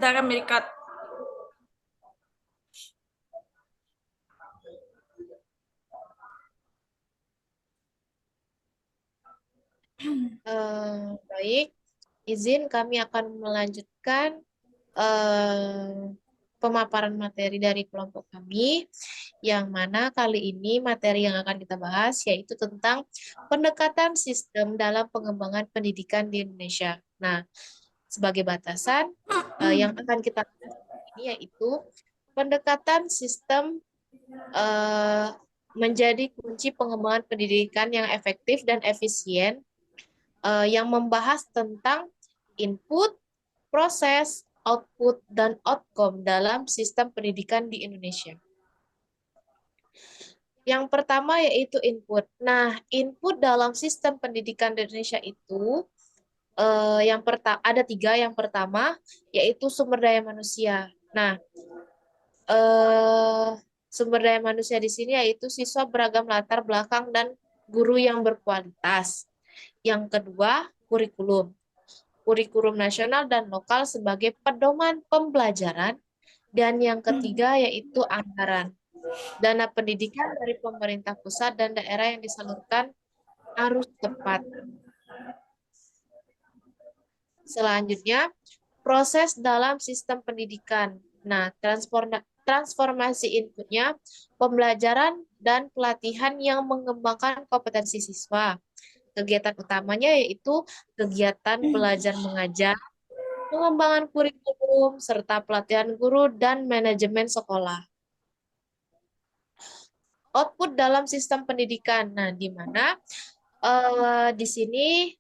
Sebentar, Amerika. Baik, izin kami akan melanjutkan pemaparan materi dari kelompok kami, yang mana kali ini materi yang akan kita bahas yaitu tentang pendekatan sistem dalam pengembangan pendidikan di Indonesia. Nah, sebagai batasan, yang akan kita bahas ini yaitu pendekatan sistem eh, menjadi kunci pengembangan pendidikan yang efektif dan efisien, yang membahas tentang input, proses, output, dan outcome dalam sistem pendidikan di Indonesia. Yang pertama yaitu input. Nah, input dalam sistem pendidikan di Indonesia itu ada tiga. Yang pertama yaitu sumber daya manusia. Nah, eh, sumber daya manusia di sini yaitu siswa beragam latar belakang dan guru yang berkualitas. Yang kedua, kurikulum. Kurikulum nasional dan lokal sebagai pedoman pembelajaran. Dan yang ketiga yaitu anggaran. Dana pendidikan dari pemerintah pusat dan daerah yang disalurkan harus tepat. Selanjutnya, proses dalam sistem pendidikan. Nah, transformasi inputnya, pembelajaran dan pelatihan yang mengembangkan kompetensi siswa. Kegiatan utamanya yaitu kegiatan belajar mengajar, pengembangan kurikulum, serta pelatihan guru dan manajemen sekolah. Output dalam sistem pendidikan. Nah, di mana di sini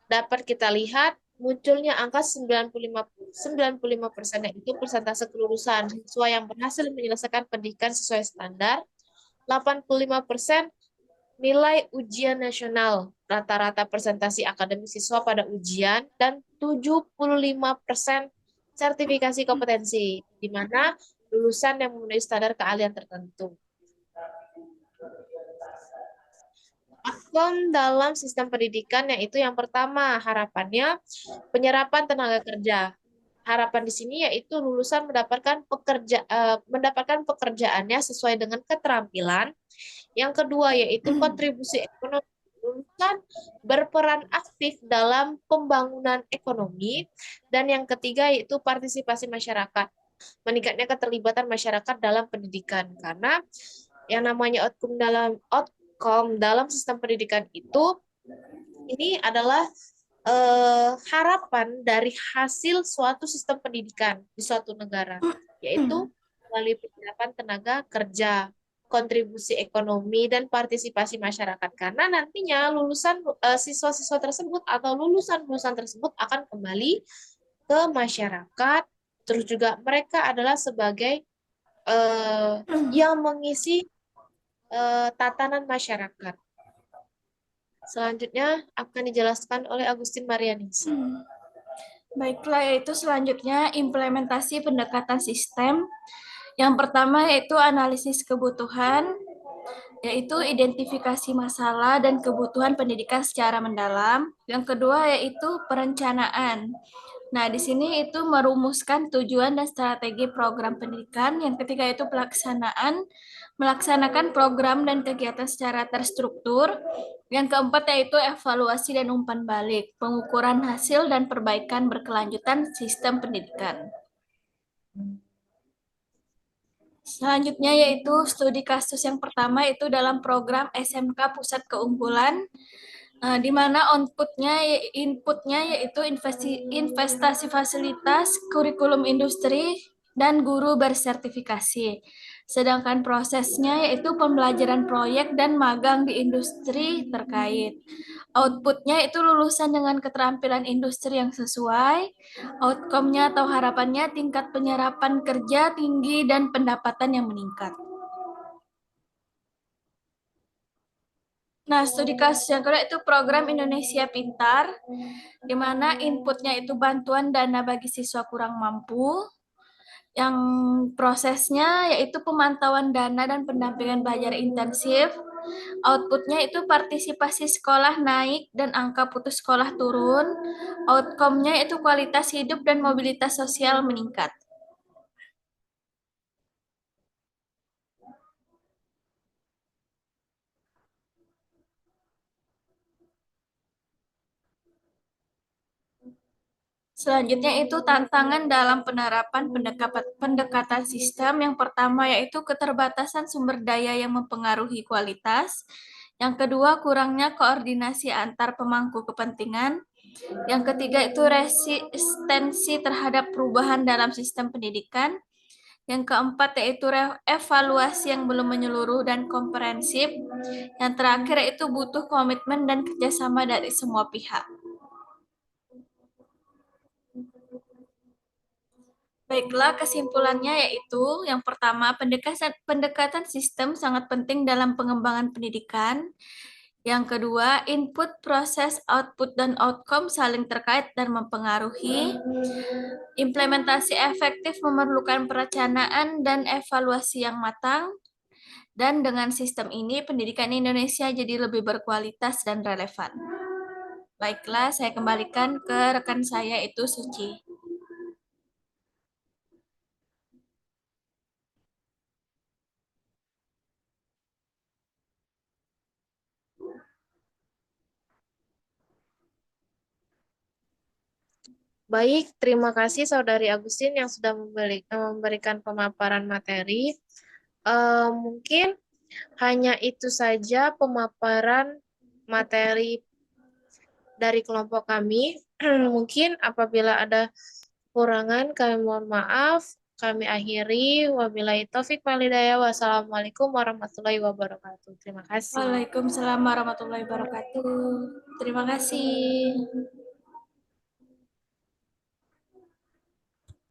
dapat kita lihat munculnya angka 95% yaitu persentase kelulusan siswa yang berhasil menyelesaikan pendidikan sesuai standar, 85% nilai ujian nasional, rata-rata presentasi akademik siswa pada ujian, dan 75% sertifikasi kompetensi, di mana lulusan yang memenuhi standar keahlian tertentu. Outcome dalam sistem pendidikan yaitu yang pertama, harapannya penyerapan tenaga kerja. Harapan di sini yaitu lulusan mendapatkan pekerjaannya sesuai dengan keterampilan. Yang kedua yaitu kontribusi ekonomi. Lulusan berperan aktif dalam pembangunan ekonomi. Dan yang ketiga yaitu partisipasi masyarakat. Meningkatnya keterlibatan masyarakat dalam pendidikan. Karena yang namanya outcome dalam sistem pendidikan itu ini adalah harapan dari hasil suatu sistem pendidikan di suatu negara, yaitu melalui penyerapan tenaga kerja, kontribusi ekonomi, dan partisipasi masyarakat. Karena nantinya siswa-siswa tersebut atau lulusan-lulusan tersebut akan kembali ke masyarakat, terus juga mereka adalah sebagai yang mengisi tatanan masyarakat. Selanjutnya akan dijelaskan oleh Agustin Marianingsi. Baiklah, yaitu selanjutnya implementasi pendekatan sistem. Yang pertama yaitu analisis kebutuhan, yaitu identifikasi masalah dan kebutuhan pendidikan secara mendalam. Yang kedua yaitu perencanaan. Nah, di sini itu merumuskan tujuan dan strategi program pendidikan. Yang ketiga itu pelaksanaan, melaksanakan program dan kegiatan secara terstruktur. Yang keempat yaitu evaluasi dan umpan balik, pengukuran hasil dan perbaikan berkelanjutan sistem pendidikan. Selanjutnya yaitu studi kasus yang pertama itu dalam program SMK Pusat Keunggulan, di mana inputnya yaitu investasi fasilitas, kurikulum industri, dan guru bersertifikasi. Sedangkan prosesnya yaitu pembelajaran proyek dan magang di industri terkait. Outputnya itu lulusan dengan keterampilan industri yang sesuai. Outcome-nya atau harapannya tingkat penyerapan kerja tinggi dan pendapatan yang meningkat. Nah, studi kasus yang kedua itu program Indonesia Pintar, di mana inputnya itu bantuan dana bagi siswa kurang mampu, yang prosesnya yaitu pemantauan dana dan pendampingan belajar intensif, Outputnya itu partisipasi sekolah naik dan angka putus sekolah turun. Outcome-nya itu kualitas hidup dan mobilitas sosial meningkat. Selanjutnya itu tantangan dalam penerapan pendekatan sistem. Yang pertama yaitu keterbatasan sumber daya yang mempengaruhi kualitas. Yang kedua, kurangnya koordinasi antar pemangku kepentingan. Yang ketiga itu resistensi terhadap perubahan dalam sistem pendidikan. Yang keempat yaitu evaluasi yang belum menyeluruh dan komprehensif. Yang terakhir yaitu butuh komitmen dan kerjasama dari semua pihak. Baiklah, kesimpulannya yaitu yang pertama, pendekatan sistem sangat penting dalam pengembangan pendidikan. Yang kedua, input, proses, output, dan outcome saling terkait dan mempengaruhi. Implementasi efektif memerlukan perencanaan dan evaluasi yang matang. Dan dengan sistem ini, pendidikan Indonesia jadi lebih berkualitas dan relevan. Baiklah, saya kembalikan ke rekan saya itu Suci. Baik, terima kasih Saudari Agustin yang sudah memberikan pemaparan materi. Mungkin hanya itu saja pemaparan materi dari kelompok kami. Mungkin apabila ada kekurangan, kami mohon maaf. Kami akhiri. Wabillahi taufik walhidayah. Wassalamualaikum warahmatullahi wabarakatuh. Terima kasih. Waalaikumsalam warahmatullahi wabarakatuh. Terima kasih.